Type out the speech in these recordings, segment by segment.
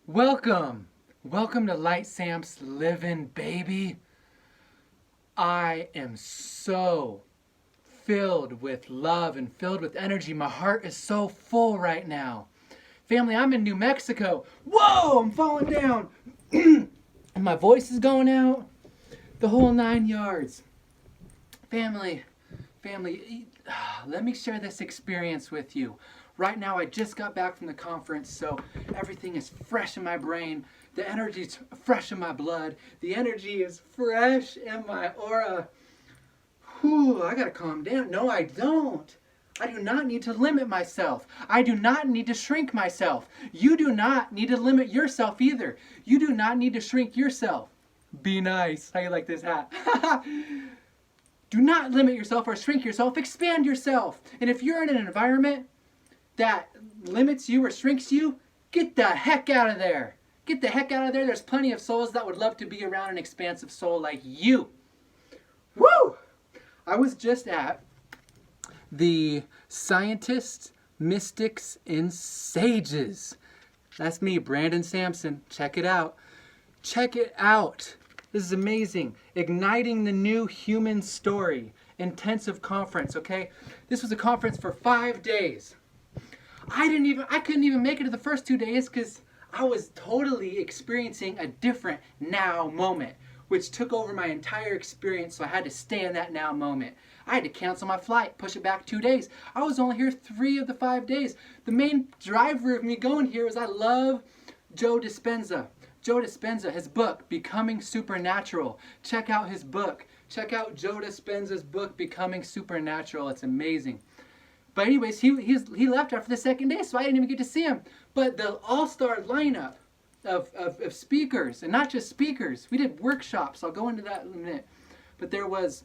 Welcome! Welcome to Light Sam's Living, baby. I am so filled with love and filled with energy. My heart is so full right now. Family, I'm in New Mexico. Whoa, I'm falling down. And my voice is going out. The whole 9 yards. Family, let me share this experience with you. Right now, I just got back from the conference, so everything is fresh in my brain. The energy's fresh in my blood. The energy is fresh in my aura. Whew, I gotta calm down. No, I don't. I do not need to limit myself. I do not need to shrink myself. You do not need to limit yourself either. You do not need to shrink yourself. Be nice. How you like this hat? Do not limit yourself or shrink yourself. Expand yourself. And if you're in an environment that limits you or shrinks you, get the heck out of there. Get the heck out of there. There's plenty of souls that would love to be around an expansive soul like you. Woo! I was just at the Scientists, Mystics, and Sages. That's me, Brandon Sampson. Check it out. Check it out. This is amazing. Igniting the New Human Story. Intensive conference, okay? This was a conference for 5 days. I couldn't even make it to the first 2 days because I was totally experiencing a different now moment, which took over my entire experience, so I had to stay in that now moment. I had to cancel my flight, push it back 2 days. I was only here 3 of the 5 days. The main driver of me going here is I love Joe Dispenza. Joe Dispenza, his book, Becoming Supernatural. Check out his book. Check out Joe Dispenza's book, Becoming Supernatural. It's amazing. But anyways, he left after the second day, so I didn't even get to see him. But the all-star lineup of speakers, and not just speakers, we did workshops. I'll go into that in a minute. But there was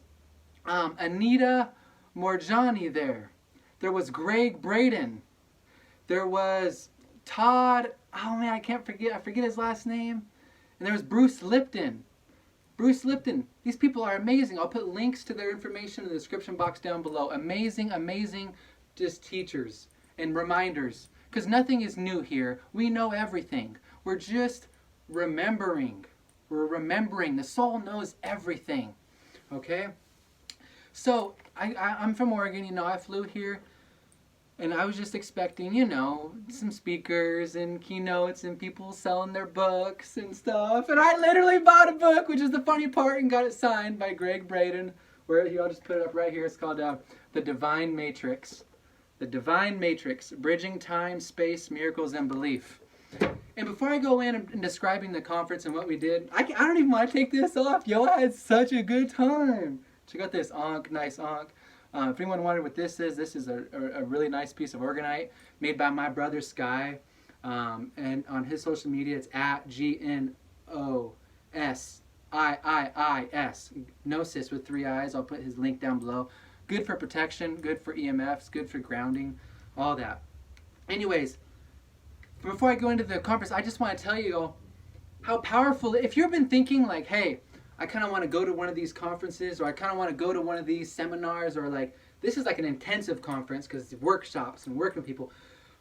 Anita Morjani there. There was Greg Braden. There was Todd, oh man, I forget his last name. And there was Bruce Lipton. Bruce Lipton. These people are amazing. I'll put links to their information in the description box down below. Amazing, amazing just teachers and reminders. Because nothing is new here. We know everything. We're just remembering. We're remembering. The soul knows everything. Okay? So, I'm from Oregon. I flew here. And I was just expecting, some speakers and keynotes and people selling their books and stuff. And I literally bought a book, which is the funny part, and got it signed by Greg Braden. I'll just put it up right here. It's called The Divine Matrix. The Divine Matrix, Bridging Time, Space, Miracles, and Belief. And before I go in and describing the conference and what we did, I don't even want to take this off. I had such a good time. Check out this Ankh, nice Ankh. If anyone wondered what this is a really nice piece of organite made by my brother Sky. And on his social media, it's at GNOSIIIS. Gnosis with 3 I's. I'll put his link down below. Good for protection, good for EMFs, good for grounding, all that. Anyways, before I go into the conference, I just want to tell you how powerful, if you've been thinking like, hey, I kind of want to go to one of these conferences, or I kind of want to go to one of these seminars, or this is like an intensive conference because it's workshops and working with people.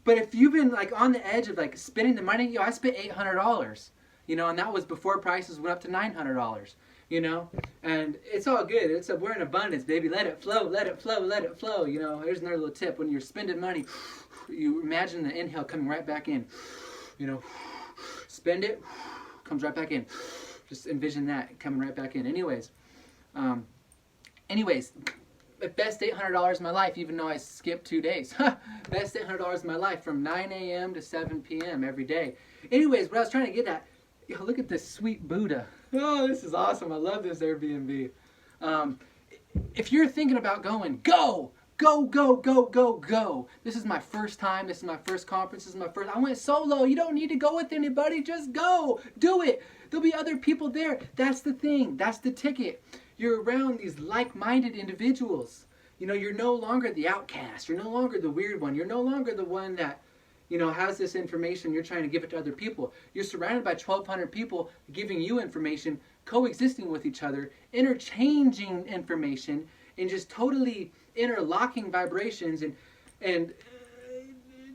But if you've been on the edge of spending the money, I spent $800, and that was before prices went up to $900, and it's all good. We're in abundance, baby. Let it flow, let it flow, let it flow. Here's another little tip. When you're spending money, you imagine the inhale coming right back in. Spend it, comes right back in. Just envision that coming right back in. Anyways, the best $800 in my life, even though I skipped 2 days. Best $800 in my life from 9 a.m. to 7 p.m. every day. Anyways, what I was trying to get at, look at this sweet Buddha. Oh, this is awesome. I love this Airbnb. If you're thinking about going, go! Go, go, go, go, go. This is my first time. This is my first conference. I went solo. You don't need to go with anybody. Just go. Do it. There'll be other people there. That's the thing. That's the ticket. You're around these like-minded individuals. You're no longer the outcast. You're no longer the weird one. You're no longer the one that, has this information. You're trying to give it to other people. You're surrounded by 1,200 people giving you information, coexisting with each other, interchanging information, and just totally interlocking vibrations and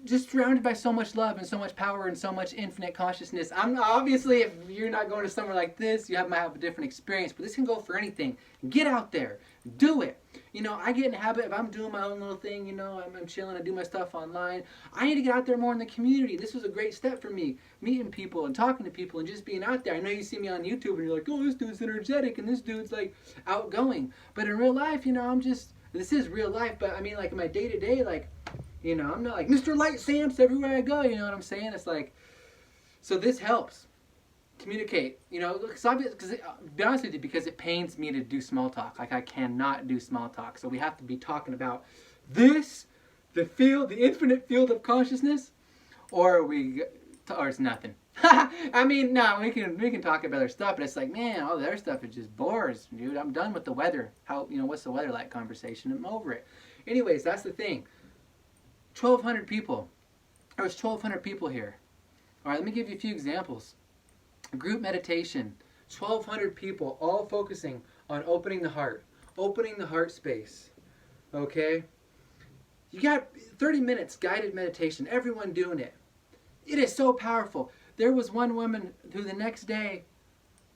just surrounded by so much love and so much power and so much infinite consciousness. I'm obviously, if you're not going to somewhere like this, might have a different experience, but this can go for anything. Get out there, do it. You know, I get in the habit, if I'm doing my own little thing, you know, I'm chilling, I do my stuff online, I need to get out there more in the community. This was a great step for me, meeting people and talking to people and just being out there. I know you see me on YouTube and you're like, oh, this dude's energetic and this dude's like outgoing. But in real life, you know, this is real life, but I mean, like in my day-to-day, like, you know, I'm not like Mr. Light Samps everywhere I go, you know what I'm saying? It's like, so this helps. Communicate, you know, because be honest with you, because it pains me to do small talk. Like, I cannot do small talk. So we have to be talking about this, the infinite field of consciousness, or it's nothing. I mean, no, we can talk about other stuff, but it's like, man, all the other stuff is just bores, dude. I'm done with the weather. What's the weather like conversation? I'm over it. Anyways, that's the thing. 1,200 people. There was 1,200 people here. All right, let me give you a few examples. Group meditation, 1,200 people, all focusing on opening the heart space. Okay? You got 30 minutes guided meditation, everyone doing it. It is so powerful. There was one woman who the next day,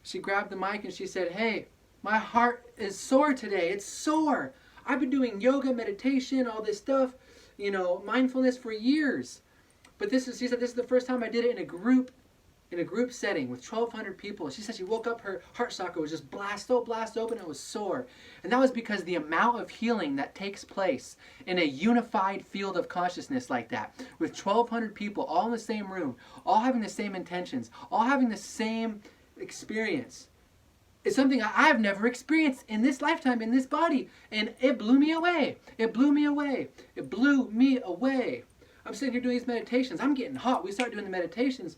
she grabbed the mic and she said, hey, my heart is sore today. It's sore. I've been doing yoga, meditation, all this stuff, you know, mindfulness for years. But she said, this is the first time I did it in a group setting with 1,200 people. She said she woke up, her heart chakra was just blast open, it was sore. And that was because the amount of healing that takes place in a unified field of consciousness like that, with 1,200 people all in the same room, all having the same intentions, all having the same experience, is something I've never experienced in this lifetime, in this body. And it blew me away. It blew me away. It blew me away. I'm sitting here doing these meditations. I'm getting hot. We start doing the meditations.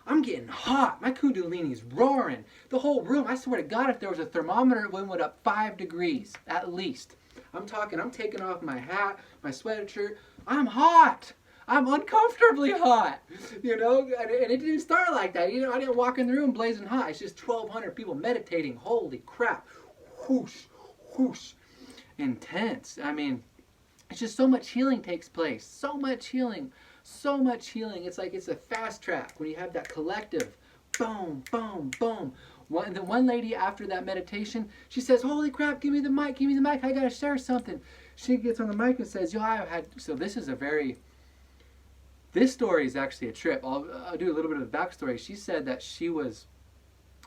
I'm getting hot. My kundalini's roaring. The whole room, I swear to God, if there was a thermometer, it went up 5 degrees, at least. I'm taking off my hat, my sweatshirt. I'm hot. I'm uncomfortably hot. You know, and it didn't start like that. You know, I didn't walk in the room blazing hot. It's just 1,200 people meditating. Holy crap. Whoosh, whoosh. Intense. I mean, it's just so much healing takes place. So much healing. So much healing. It's like it's a fast track when you have that collective. Boom, boom, boom. The one lady after that meditation, she says, holy crap, give me the mic, I gotta share something. She gets on the mic and says, this story is actually a trip. I'll do a little bit of the backstory. She said that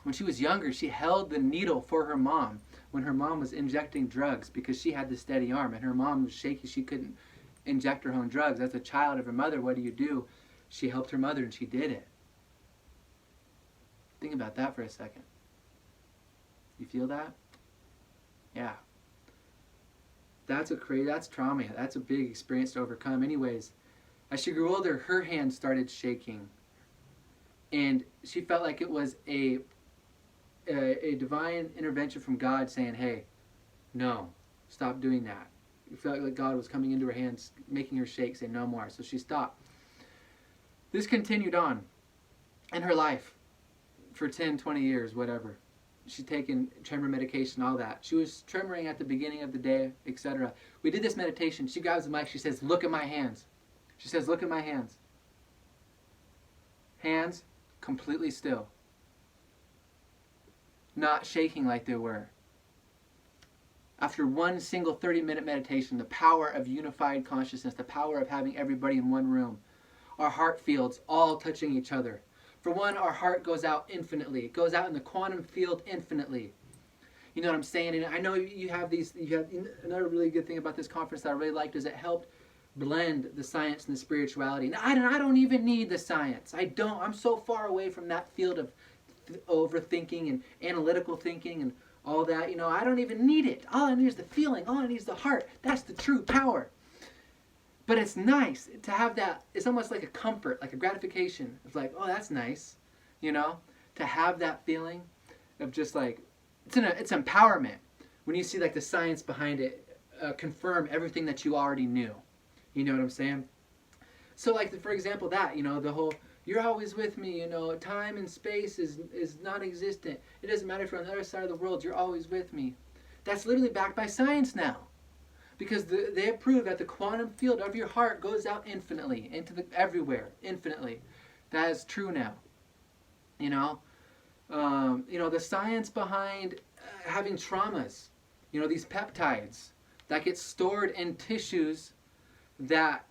when she was younger, she held the needle for her mom when her mom was injecting drugs because she had the steady arm and her mom was shaky. She couldn't inject her own drugs. As a child of her mother, what do? She helped her mother and she did it. Think about that for a second. You feel that? Yeah. That's trauma. That's a big experience to overcome. Anyways, as she grew older, her hand started shaking. And she felt like it was a divine intervention from God saying, hey, no, stop doing that. It felt like God was coming into her hands, making her shake, saying no more. So she stopped. This continued on in her life for 10, 20 years, whatever. She'd taken tremor medication, all that. She was tremoring at the beginning of the day, etc. We did this meditation. She grabs the mic. She says, look at my hands. She says, look at my hands. Hands completely still. Not shaking like they were. After one single 30-minute meditation, the power of unified consciousness, the power of having everybody in one room, our heart fields all touching each other. For one, our heart goes out infinitely. It goes out in the quantum field infinitely. You know what I'm saying? And I know you have another really good thing about this conference that I really liked is it helped blend the science and the spirituality. And I don't even need the science. I'm so far away from that field of overthinking and analytical thinking and all that. You know, I don't even need it. All I need is the feeling. All I need is the heart. That's the true power. But it's nice to have that. It's almost like a comfort, like a gratification. It's like, oh, that's nice, you know, to have that feeling of just like, it's empowerment. When you see like the science behind it, confirm everything that you already knew. You know what I'm saying? So like, for example, that, you know, the whole, you're always with me, you know, time and space is non-existent. It doesn't matter if you're on the other side of the world, you're always with me. That's literally backed by science now. because they have proved that the quantum field of your heart goes out infinitely, into everywhere, infinitely. That is true now. You know, the science behind having traumas, these peptides that get stored in tissues that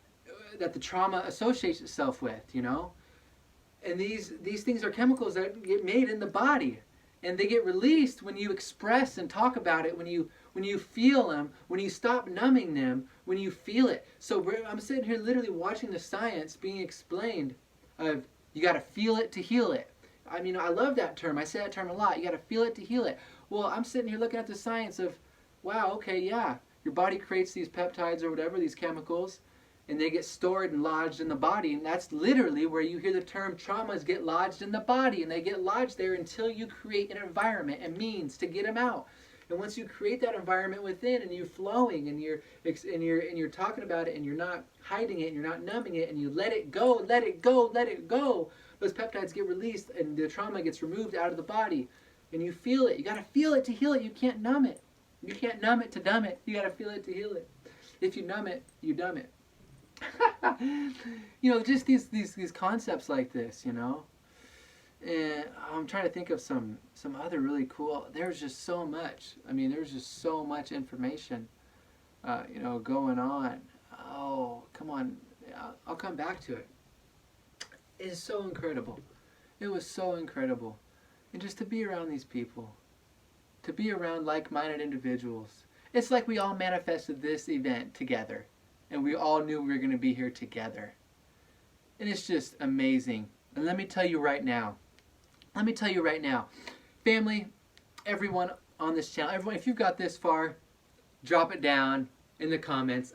the trauma associates itself with, and these things are chemicals that get made in the body, and they get released when you express and talk about it, when you feel them, when you stop numbing them, when you feel it. So I'm sitting here literally watching the science being explained of you got to feel it to heal it. I mean, I love that term. I say that term a lot. You got to feel it to heal it. Well, I'm sitting here looking at the science of, wow, okay, yeah, your body creates these peptides or whatever, these chemicals, and they get stored and lodged in the body. And that's literally where you hear the term traumas get lodged in the body. And they get lodged there until you create an environment and means to get them out. And once you create that environment within, and you're flowing, and you're talking about it, and you're not hiding it, and you're not numbing it, and you let it go, let it go, let it go, those peptides get released, and the trauma gets removed out of the body. And you feel it. You got to feel it to heal it. You can't numb it. You can't numb it to dumb it. You got to feel it to heal it. If you numb it, you dumb it. Just these concepts like this, And I'm trying to think of some other really cool. There's just so much. I mean, there's just so much information, going on. Oh, come on. I'll come back to it. It's so incredible. It was so incredible. And just to be around these people, to be around like-minded individuals. It's like we all manifested this event together, and we all knew we were going to be here together. And it's just amazing. And let me tell you right now, family, everyone on this channel, everyone, if you've got this far, drop it down in the comments.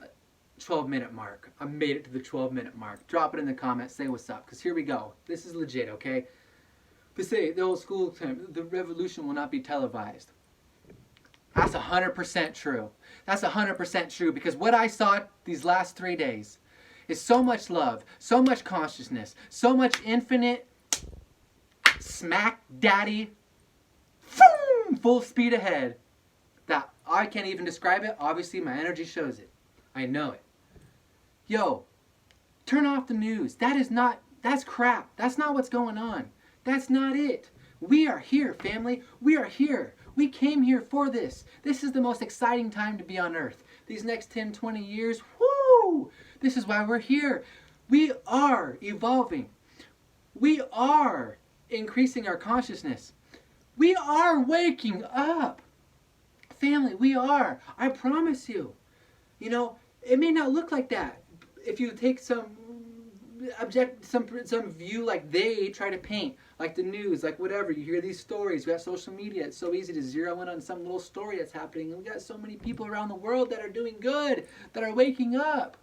12-minute mark. I made it to the 12-minute mark. Drop it in the comments. Say what's up. Because here we go. This is legit, okay? They say the old school term, the revolution will not be televised. That's 100% true. That's 100% true, because what I saw these last 3 days is so much love, so much consciousness, so much infinite smack daddy, full speed ahead, that I can't even describe it. Obviously, my energy shows it. I know it. Yo, turn off the news. That's crap. That's not what's going on. That's not it. We are here, family. We are here. We came here for this. This is the most exciting time to be on Earth. These next 10, 20 years, whoo! This is why we're here. We are evolving. We are increasing our consciousness. We are waking up. Family, we are. I promise you. It may not look like that. If you take some view like they try to paint, like the news, like whatever, you hear these stories, we got social media, it's so easy to zero in on some little story that's happening, and we got so many people around the world that are doing good, that are waking up.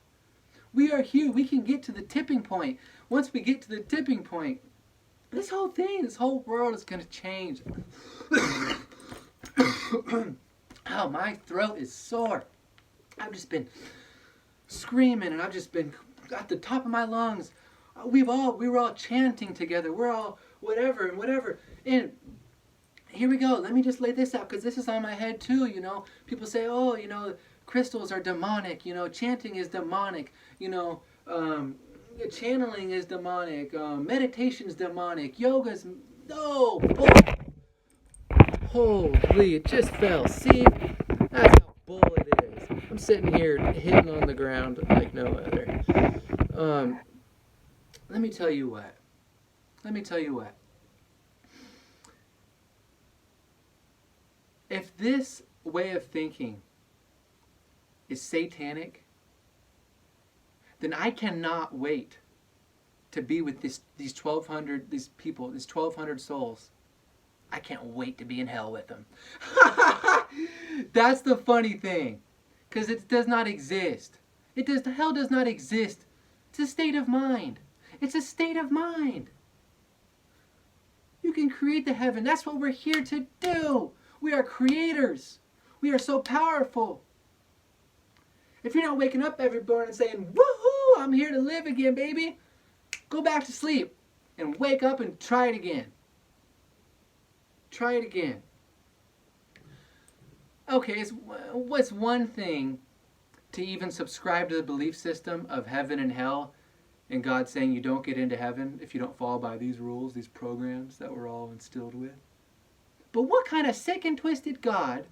We are here. We can get to the tipping point. Once we get to the tipping point, this whole world is going to change. Oh, my throat is sore. I've just been screaming, and I've just been at the top of my lungs. We were all chanting together. We're all whatever and whatever. And here we go. Let me just lay this out, because this is on my head too. People say, oh, crystals are demonic. Chanting is demonic. Channeling is demonic. Meditation is demonic. Yoga's no. Holy, it just fell. See, that's how bull it is. I'm sitting here hitting on the ground like no other. Let me tell you what. If this way of thinking is satanic, then I cannot wait to be with these 1,200, these people, these 1,200 souls. I can't wait to be in hell with them. That's the funny thing. Because it does not exist. Hell does not exist. It's a state of mind. It's a state of mind. You can create the heaven. That's what we're here to do. We are creators. We are so powerful. If you're not waking up every morning and saying, woohoo, I'm here to live again, baby, go back to sleep and wake up and try it again. Try it again. Okay, what's one thing to even subscribe to the belief system of heaven and hell and God saying you don't get into heaven if you don't follow by these rules, these programs that we're all instilled with. But what kind of sick and twisted God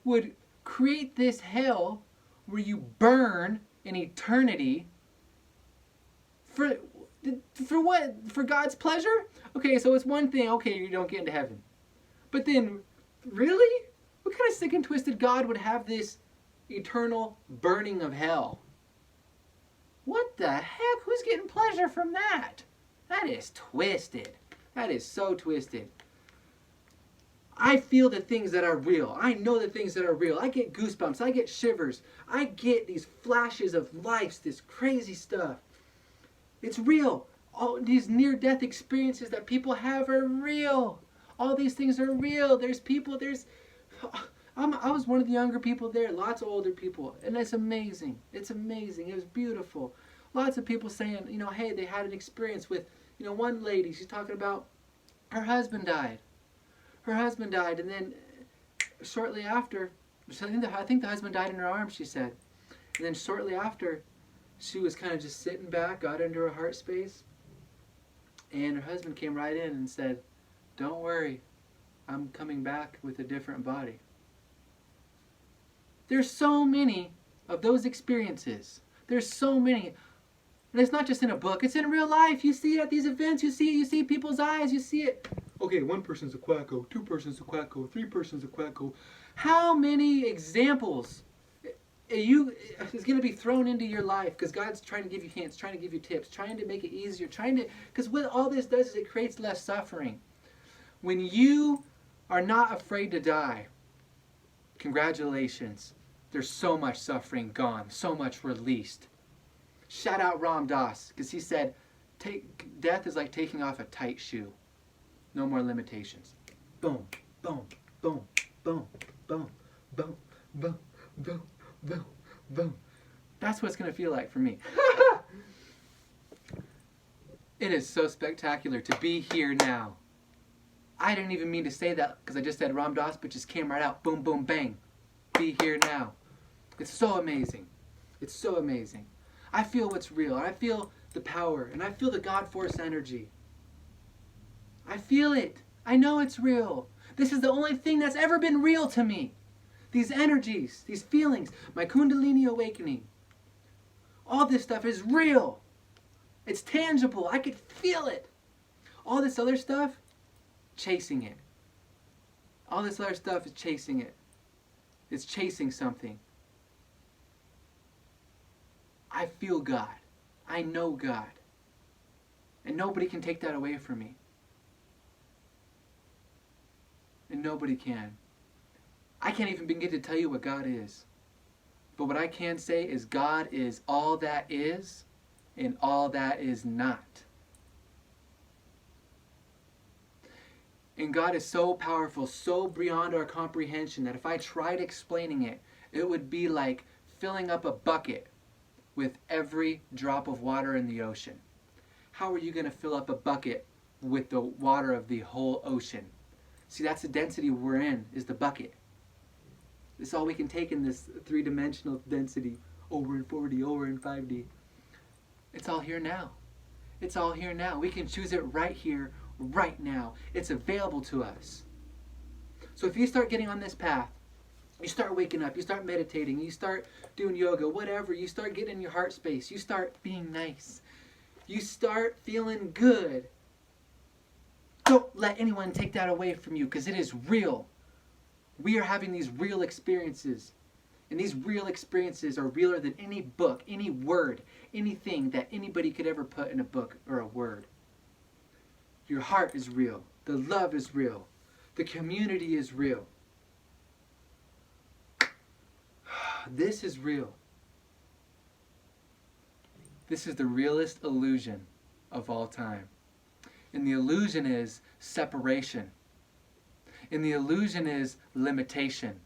would create this hell where you burn in eternity for what? For God's pleasure? Okay, so it's one thing, okay, you don't get into heaven. But then, really? What kind of sick and twisted God would have this eternal burning of hell? What the heck? Who's getting pleasure from that? That is twisted. That is so twisted. I feel the things that are real. I know the things that are real. I get goosebumps. I get shivers. I get these flashes of life, this crazy stuff. It's real. All these near-death experiences that people have are real. All these things are real. There's people, I was one of the younger people there, lots of older people, and it's amazing. It's amazing. It was beautiful. Lots of people saying, hey, they had an experience with, one lady, she's talking about her husband died. Her husband died, and then shortly after, I think the husband died in her arms, she said. And then shortly after, she was kind of just sitting back, got into her heart space, and her husband came right in and said, "Don't worry, I'm coming back with a different body." There's so many of those experiences. There's so many. And it's not just in a book, it's in real life. You see it at these events, you see people's eyes, you see it. Okay, one person's a quacko, two persons a quacko, three persons a quacko. How many examples is going to be thrown into your life because God's trying to give you hints, trying to give you tips, trying to make it easier, because what all this does is it creates less suffering. When you are not afraid to die, congratulations. There's so much suffering gone, so much released. Shout out Ram Dass, because he said, death is like taking off a tight shoe. No more limitations. Boom, boom, boom, boom, boom, boom, boom, boom, boom, boom. That's what it's going to feel like for me. It is so spectacular to be here now. I didn't even mean to say that because I just said Ram Dass, but just came right out. Boom, boom, bang. Be here now. It's so amazing. It's so amazing. I feel what's real. I feel the power. And I feel the God force energy. I feel it. I know it's real. This is the only thing that's ever been real to me. These energies, these feelings, my Kundalini awakening. All this stuff is real. It's tangible. I could feel it. All this other stuff, chasing it. All this other stuff is chasing it. It's chasing something. I feel God. I know God. And nobody can take that away from me. And nobody can. I can't even begin to tell you what God is. But what I can say is God is all that is and all that is not. And God is so powerful, so beyond our comprehension that if I tried explaining it, it would be like filling up a bucket with every drop of water in the ocean. How are you going to fill up a bucket with the water of the whole ocean? See, that's the density we're in, is the bucket. It's all we can take in this three-dimensional density, over in 4D, over in 5D. It's all here now. It's all here now. We can choose it right here, right now. It's available to us. So if you start getting on this path, you start waking up, you start meditating, you start doing yoga, whatever, you start getting in your heart space, you start being nice, you start feeling good. Don't let anyone take that away from you, because it is real. We are having these real experiences. And these real experiences are realer than any book, any word, anything that anybody could ever put in a book or a word. Your heart is real. The love is real. The community is real. This is real. This is the realest illusion of all time. And the illusion is separation. And the illusion is limitation.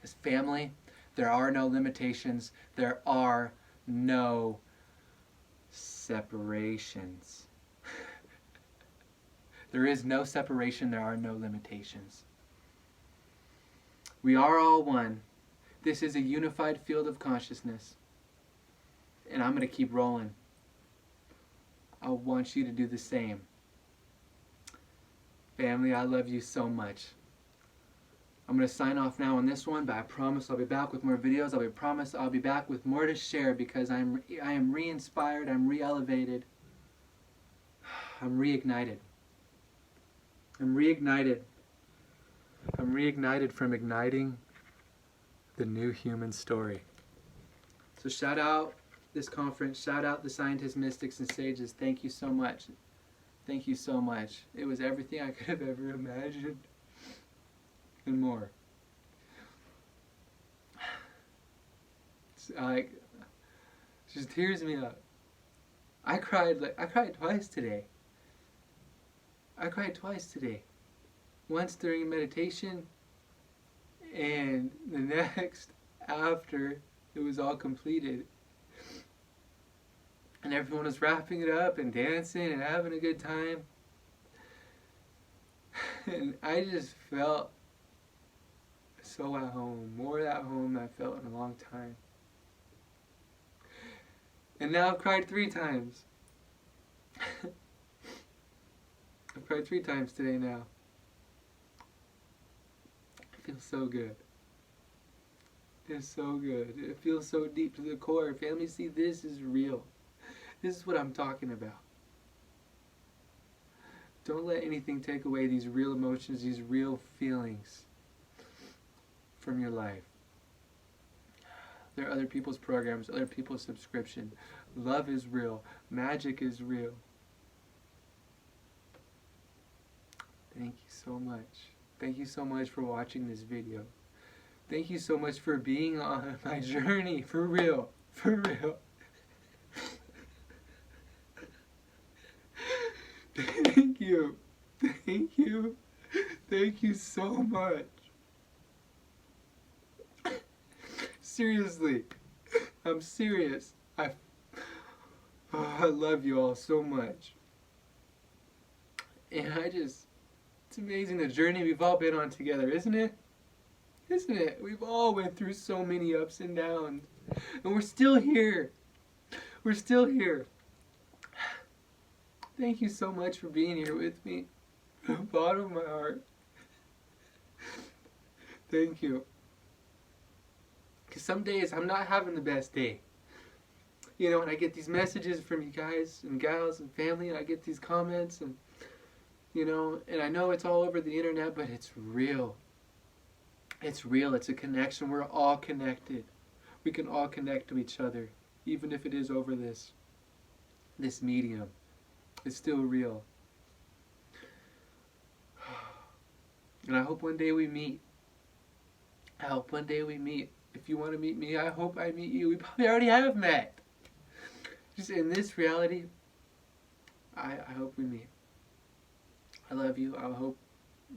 As family, there are no limitations. There are no separations. There is no separation. There are no limitations. We are all one. This is a unified field of consciousness. And I'm going to keep rolling. I want you to do the same. Family, I love you so much. I'm going to sign off now on this one, but I promise I'll be back with more videos. I promise I'll be back with more to share, because I am re-inspired, I'm re-elevated, I'm reignited. I'm reignited. I'm reignited from igniting the new human story. So shout out this conference, shout out the scientists, mystics, and sages. Thank you so much. Thank you so much. It was everything I could have ever imagined and more. Like, just tears me up. I cried twice today. I cried twice today. Once during meditation, and the next after it was all completed. And everyone was wrapping it up and dancing and having a good time. And I just felt so at home, more at home than I felt in a long time. And now I've cried 3 times. I've cried 3 times today now. It feels so good. It's so good. It feels so deep to the core. Family, see, this is real. This is what I'm talking about. Don't let anything take away these real emotions, these real feelings from your life. There are other people's programs, other people's subscription. Love is real. Magic is real. Thank you so much. Thank you so much for watching this video. Thank you so much for being on my journey. For real. For real. Thank you. Thank you. Thank you so much. Seriously. I'm serious. I love you all so much. And it's amazing the journey we've all been on together, isn't it? Isn't it? We've all went through so many ups and downs. And we're still here. We're still here. Thank you so much for being here with me. From the bottom of my heart. Thank you. Because some days I'm not having the best day. You know, and I get these messages from you guys and gals and family, and I get these comments, and you know, and I know it's all over the internet, but it's real. It's real. It's a connection. We're all connected. We can all connect to each other, even if it is over this medium. It's still real. And I hope one day we meet. I hope one day we meet. If you want to meet me, I hope I meet you. We probably already have met. Just in this reality, I hope we meet. I love you. I hope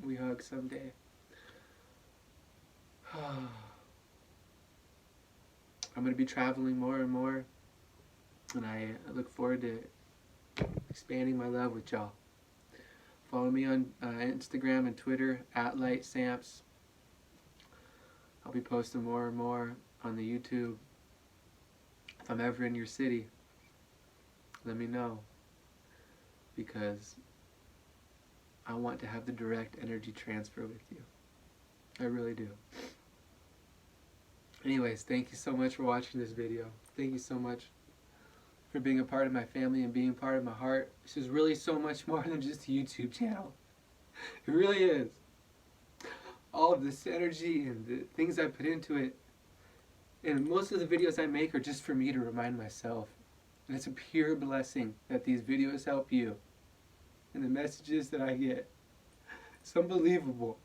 we hug someday. I'm going to be traveling more and more, and I look forward to expanding my love with y'all. Follow me on Instagram and Twitter @LightSamps. I'll be posting more and more on the YouTube. If I'm ever in your city, let me know, because I want to have the direct energy transfer with you. I really do. Anyways, thank you so much for watching this video. Thank you so much for being a part of my family and being part of my heart. This is really so much more than just a YouTube channel. It really is. All of this energy and the things I put into it, and most of the videos I make are just for me to remind myself. And it's a pure blessing that these videos help you. And the messages that I get, it's unbelievable.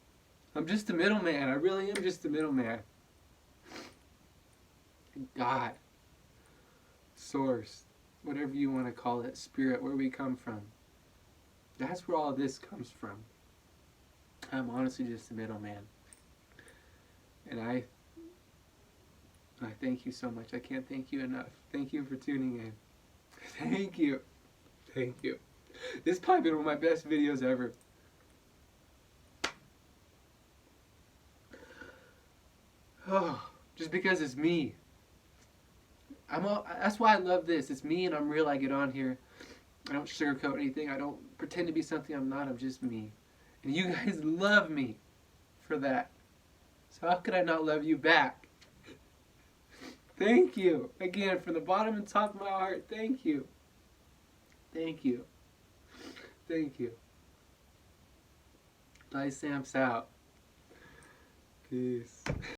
I'm just a middleman. I really am just a middleman. God, source, whatever you want to call it, spirit, where we come from. That's where all this comes from. I'm honestly just a middleman. And I thank you so much. I can't thank you enough. Thank you for tuning in. Thank you. Thank you. This has probably been one of my best videos ever. Oh, just because it's me. That's why I love this. It's me and I'm real. I get on here. I don't sugarcoat anything. I don't pretend to be something I'm not. I'm just me. And you guys love me for that. So how could I not love you back? Thank you. Again, from the bottom and top of my heart, thank you. Thank you. Thank you. Sam's out. Peace.